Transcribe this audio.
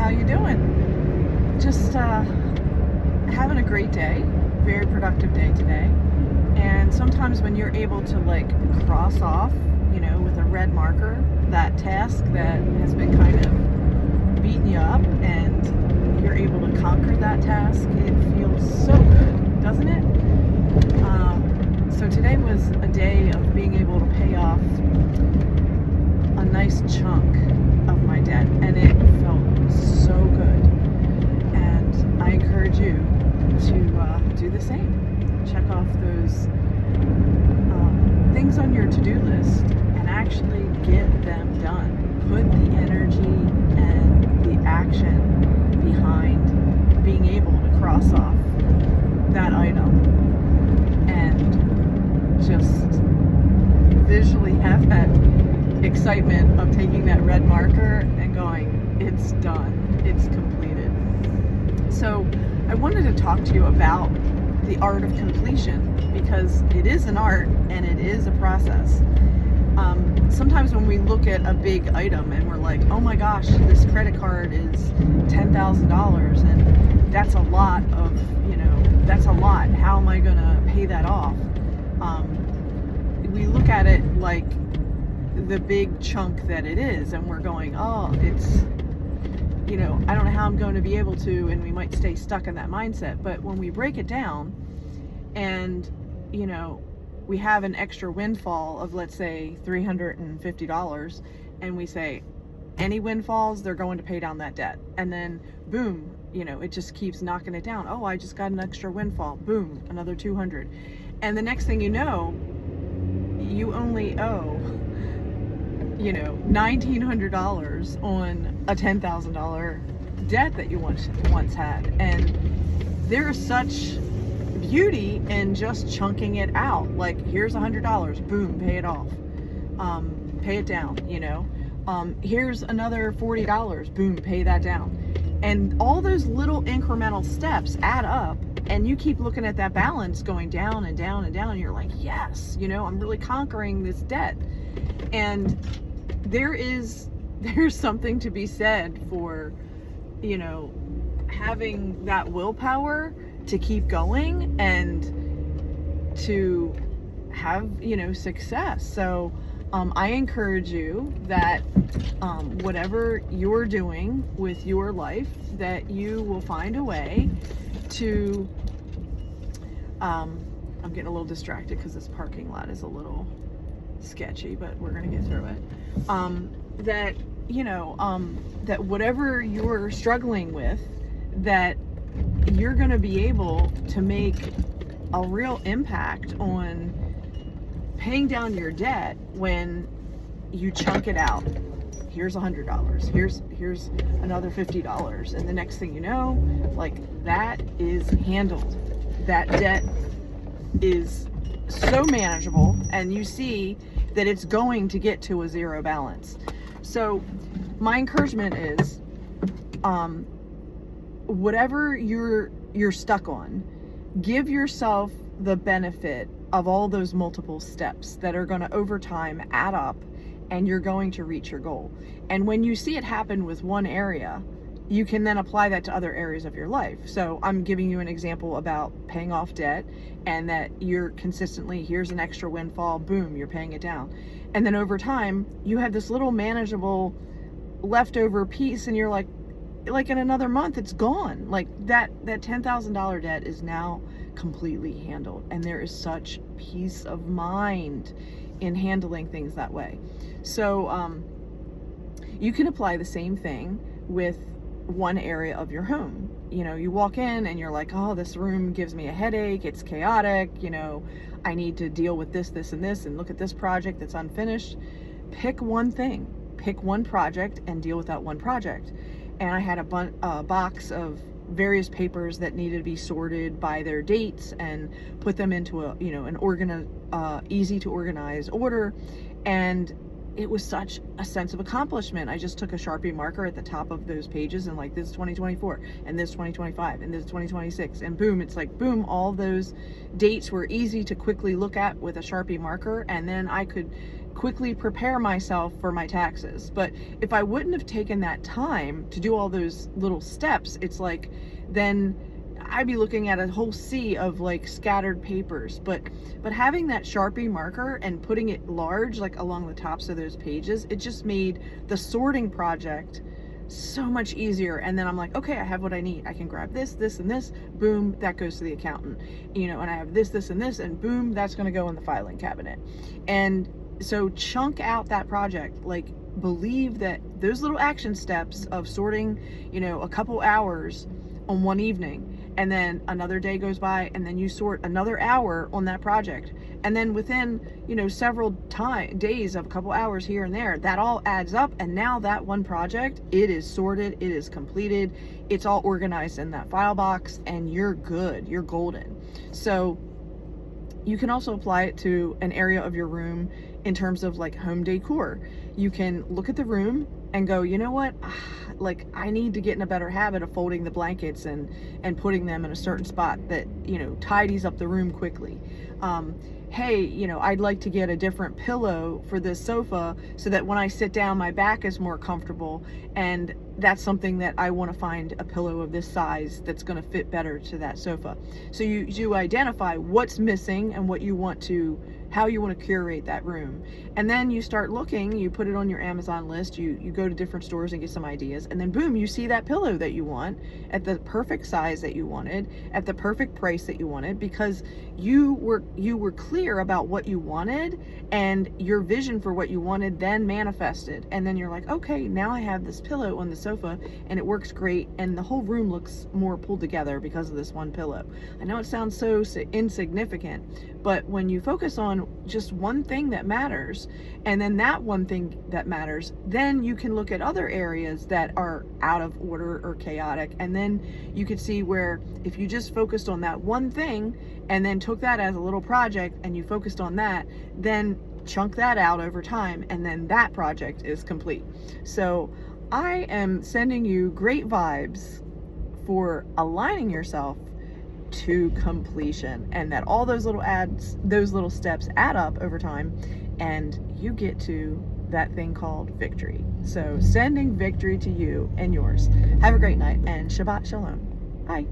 how you doing? Just having a great day, very productive day today. And sometimes when you're able to like cross off, with a red marker, that task that has been kind of beating you up, and you're able to conquer that task, it feels so good, doesn't it? So today was a day of being able to pay off a nice chunk of my debt, and it felt so good. And I encourage you to do the same. Check off those things on your to-do list and actually get them done. Put the energy and the action behind being able to cross off that item, and just visually have that excitement of taking that red marker and going, it's done, it's completed. So I wanted to talk to you about the art of completion, because it is an art and it is a process. Sometimes when we look at a big item and we're like, oh my gosh, this credit card is $10,000 and that's a lot of, that's a lot. How am I going to pay that off? We look at it like the big chunk that it is, and we're going, oh, it's, I don't know how I'm going to be able to, and we might stay stuck in that mindset. But when we break it down and, we have an extra windfall of, let's say, $350, and we say, any windfalls, they're going to pay down that debt. And then, boom, it just keeps knocking it down. Oh, I just got an extra windfall. Boom, another $200. And the next thing you know, you only owe, $1,900 on a $10,000 debt that you once had. And there is such beauty in just chunking it out. Like, here's $100, boom, pay it off, pay it down. Here's another $40, boom, pay that down. And all those little incremental steps add up, and you keep looking at that balance going down and down and down, and you're like, yes, I'm really conquering this debt. And there's something to be said for, having that willpower to keep going and to have, success. So I encourage you that whatever you're doing with your life, that you will find a way to, I'm getting a little distracted because this parking lot is a little sketchy, but we're going to get through it. That whatever you're struggling with, that you're going to be able to make a real impact on paying down your debt when you chunk it out. Here's $100. Here's another $50. And the next thing you know, like, that is handled. That debt is so manageable, and you see that it's going to get to a zero balance. So my encouragement is, whatever you're stuck on, give yourself the benefit of all those multiple steps that are going to over time add up, and you're going to reach your goal. And when you see it happen with one area, you can then apply that to other areas of your life. So I'm giving you an example about paying off debt, and that you're consistently, here's an extra windfall, boom, you're paying it down. And then over time, you have this little manageable leftover piece, and you're like in another month, it's gone. Like that $10,000 debt is now completely handled. And there is such peace of mind in handling things that way. So you can apply the same thing with one area of your home. You walk in and you're like, oh, this room gives me a headache, it's chaotic, I need to deal with this, and this, and look at this project that's unfinished. Pick one thing, pick one project, and deal with that one project. And I had a box of various papers that needed to be sorted by their dates and put them into an easy to organize order. And it was such a sense of accomplishment. I just took a Sharpie marker at the top of those pages and like, this is 2024, and this is 2025, and this is 2026, and boom, it's like, boom, all those dates were easy to quickly look at with a Sharpie marker, and then I could quickly prepare myself for my taxes. But if I wouldn't have taken that time to do all those little steps, it's like, then I'd be looking at a whole sea of like scattered papers. But having that Sharpie marker and putting it large, like along the tops of those pages, it just made the sorting project so much easier. And then I'm like, okay, I have what I need. I can grab this, this, and this. Boom, that goes to the accountant. You know, and I have this, this, and this, and boom, that's going to go in the filing cabinet. And so chunk out that project. Like, believe that those little action steps of sorting, you know, a couple hours on one evening, and then another day goes by, and then you sort another hour on that project, and then within, you know, several days of a couple hours here and there, that all adds up, and now that one project, it is sorted, it is completed, it's all organized in that file box, and you're good, you're golden. So you can also apply it to an area of your room in terms of like home decor. You can look at the room and go, you know what, like I need to get in a better habit of folding the blankets and putting them in a certain spot that, you know, tidies up the room quickly. Hey, you know, I'd like to get a different pillow for this sofa so that when I sit down, my back is more comfortable. And that's something that I want to find a pillow of this size that's going to fit better to that sofa. So you identify what's missing and what you want to, how you want to curate that room. And then you start looking, you put it on your Amazon list, you go to different stores and get some ideas, and then boom, you see that pillow that you want at the perfect size that you wanted, at the perfect price that you wanted, because you were clear about what you wanted, and your vision for what you wanted then manifested. And then you're like, okay, now I have this pillow on the sofa and it works great, and the whole room looks more pulled together because of this one pillow. I know it sounds so insignificant, but when you focus on just one thing that matters, and then that one thing that matters, then you can look at other areas that are out of order or chaotic, and then you could see where if you just focused on that one thing and then took that as a little project and you focused on that, then chunk that out over time, and then that project is complete. So I am sending you great vibes for aligning yourself to completion, and that all those little steps add up over time, and you get to that thing called victory. So sending victory to you and yours. Have a great night, and Shabbat Shalom. Bye.